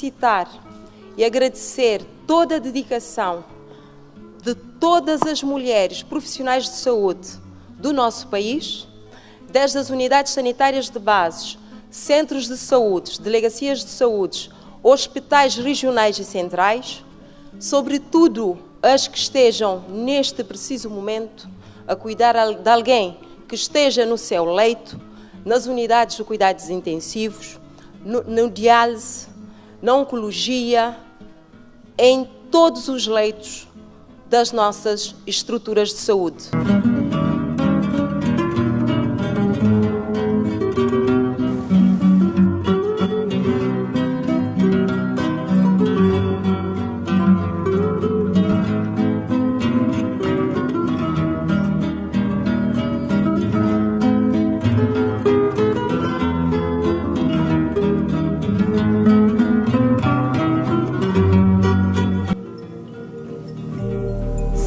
felicitar e agradecer toda a dedicação de todas as mulheres profissionais de saúde do nosso país, desde as unidades sanitárias de base, centros de saúde, delegacias de saúde, hospitais regionais e centrais, sobretudo as que estejam neste preciso momento a cuidar de alguém que esteja no seu leito, nas unidades de cuidados intensivos, no diálise, na oncologia, em todos os leitos das nossas estruturas de saúde.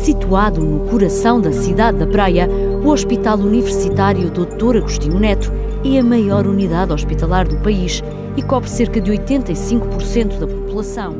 Situado no coração da cidade da Praia, o Hospital Universitário Dr. Agostinho Neto é a maior unidade hospitalar do país e cobre cerca de 85% da população.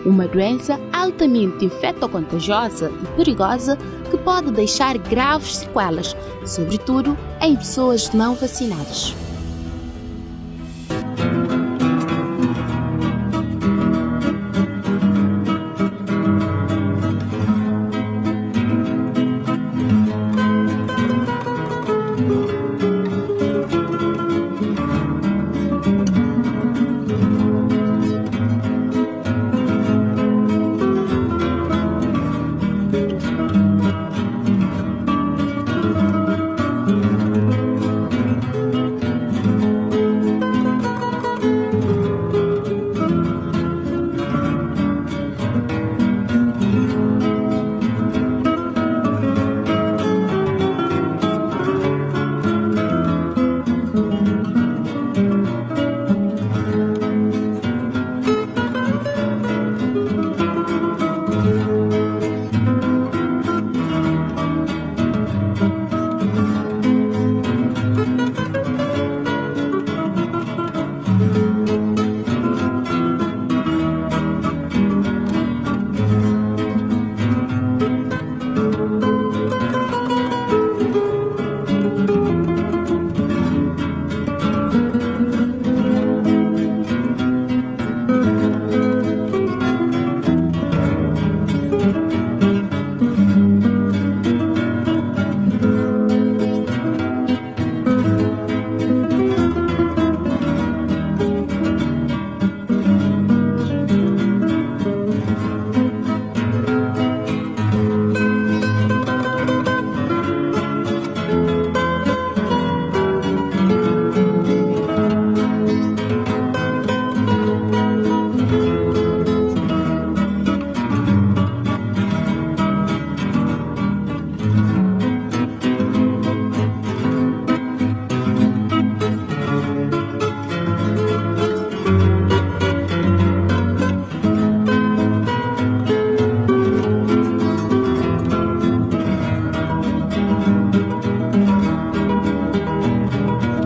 Uma doença altamente infectocontagiosa e perigosa que pode deixar graves sequelas, sobretudo em pessoas não vacinadas.